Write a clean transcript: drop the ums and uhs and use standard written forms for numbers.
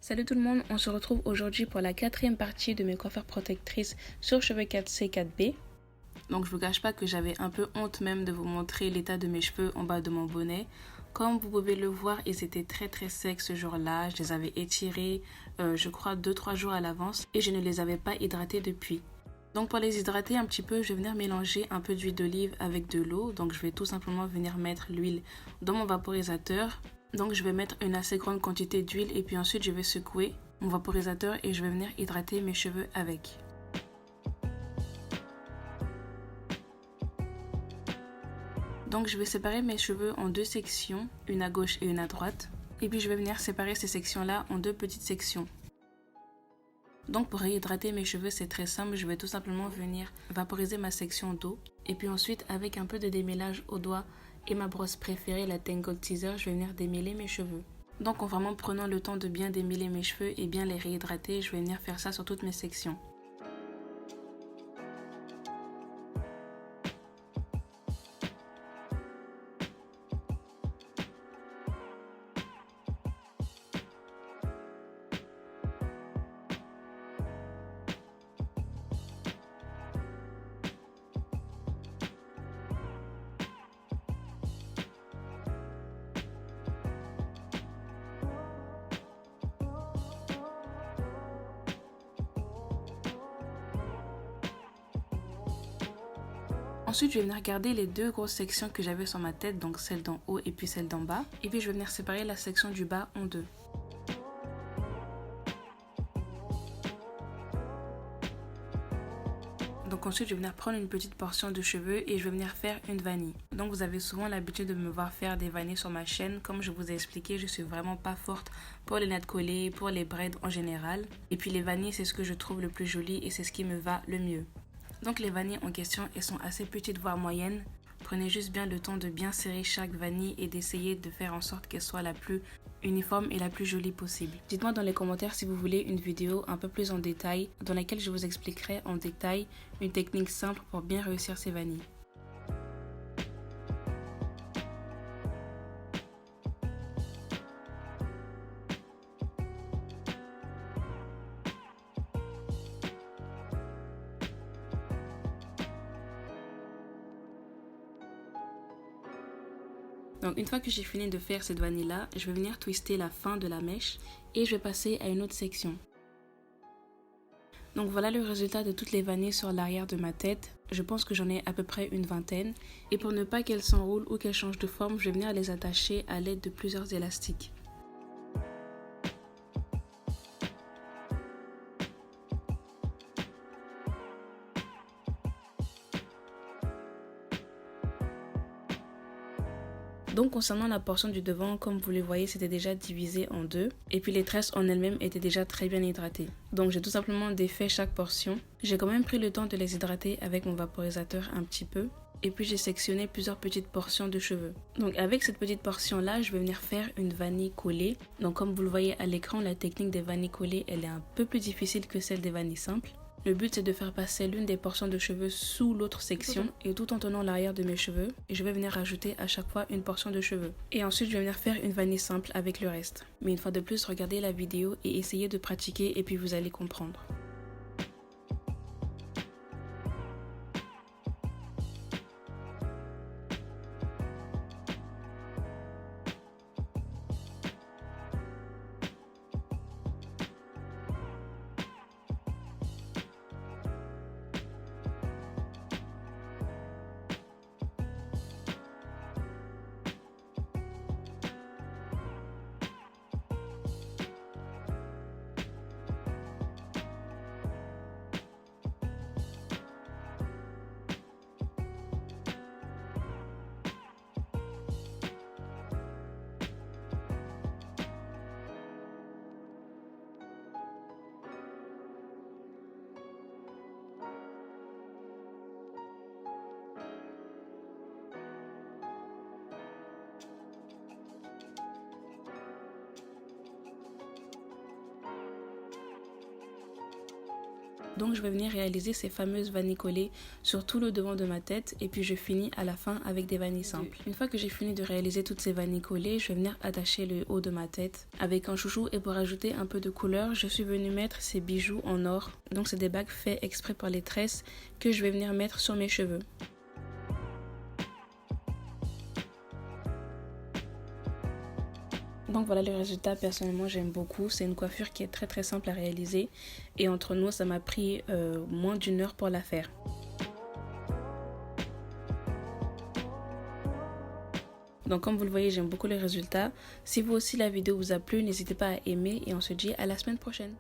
Salut tout le monde, on se retrouve aujourd'hui pour la quatrième partie de mes coiffures protectrices sur cheveux 4C 4B. Donc je vous cache pas que j'avais un peu honte même de vous montrer l'état de mes cheveux en bas de mon bonnet. Comme vous pouvez le voir, ils étaient très secs ce jour-là. Je les avais étirés, je crois 2-3 jours à l'avance et je ne les avais pas hydratés depuis. Donc pour les hydrater un petit peu, je vais venir mélanger un peu d'huile d'olive avec de l'eau. Donc je vais tout simplement venir mettre l'huile dans mon vaporisateur. Donc je vais mettre une assez grande quantité d'huile et puis ensuite je vais secouer mon vaporisateur et je vais venir hydrater mes cheveux avec. Donc je vais séparer mes cheveux en deux sections, une à gauche et une à droite. Et puis je vais venir séparer ces sections-là en deux petites sections. Donc pour réhydrater mes cheveux, c'est très simple, je vais tout simplement venir vaporiser ma section d'eau. Et puis ensuite, avec un peu de démêlage au doigt et ma brosse préférée, la Tangle Teezer, je vais venir démêler mes cheveux. Donc en vraiment prenant le temps de bien démêler mes cheveux et bien les réhydrater, je vais venir faire ça sur toutes mes sections. Ensuite, je vais venir garder les deux grosses sections que j'avais sur ma tête, donc celle d'en haut et puis celle d'en bas. Et puis je vais venir séparer la section du bas en deux. Donc ensuite, je vais venir prendre une petite portion de cheveux et je vais venir faire une vanille. Donc vous avez souvent l'habitude de me voir faire des vanilles sur ma chaîne. Comme je vous ai expliqué, je suis vraiment pas forte pour les nattes collées, pour les braids en général. Et puis les vanilles, c'est ce que je trouve le plus joli et c'est ce qui me va le mieux. Donc les vanilles en question, elles sont assez petites voire moyennes. Prenez juste bien le temps de bien serrer chaque vanille et d'essayer de faire en sorte qu'elle soit la plus uniforme et la plus jolie possible. Dites-moi dans les commentaires si vous voulez une vidéo un peu plus en détail dans laquelle je vous expliquerai en détail une technique simple pour bien réussir ces vanilles. Donc une fois que j'ai fini de faire cette vanille là, je vais venir twister la fin de la mèche et je vais passer à une autre section. Donc voilà le résultat de toutes les vanilles sur l'arrière de ma tête. Je pense que j'en ai à peu près une vingtaine. Et pour ne pas qu'elles s'enroulent ou qu'elles changent de forme, je vais venir les attacher à l'aide de plusieurs élastiques. Donc concernant la portion du devant, comme vous le voyez, c'était déjà divisé en deux. Et puis les tresses en elles-mêmes étaient déjà très bien hydratées. Donc j'ai tout simplement défait chaque portion. J'ai quand même pris le temps de les hydrater avec mon vaporisateur un petit peu. Et puis j'ai sectionné plusieurs petites portions de cheveux. Donc avec cette petite portion là, je vais venir faire une vanille collée. Donc comme vous le voyez à l'écran, la technique des vanilles collées, elle est un peu plus difficile que celle des vanilles simples. Le but c'est de faire passer l'une des portions de cheveux sous l'autre section et tout en tenant l'arrière de mes cheveux. Et je vais venir rajouter à chaque fois une portion de cheveux. Et ensuite je vais venir faire une vanille simple avec le reste. Mais une fois de plus, regardez la vidéo et essayez de pratiquer et puis vous allez comprendre. Donc je vais venir réaliser ces fameuses vanilles collées sur tout le devant de ma tête et puis je finis à la fin avec des vanilles simples. Une fois que j'ai fini de réaliser toutes ces vanilles collées, je vais venir attacher le haut de ma tête avec un chouchou et pour ajouter un peu de couleur, je suis venue mettre ces bijoux en or. Donc c'est des bagues faits exprès par les tresses que je vais venir mettre sur mes cheveux. Donc voilà le résultat, personnellement j'aime beaucoup, c'est une coiffure qui est très simple à réaliser et entre nous ça m'a pris moins d'1 heure pour la faire. Donc comme vous le voyez, j'aime beaucoup le résultat. Si vous aussi la vidéo vous a plu, n'hésitez pas à aimer et on se dit à la semaine prochaine.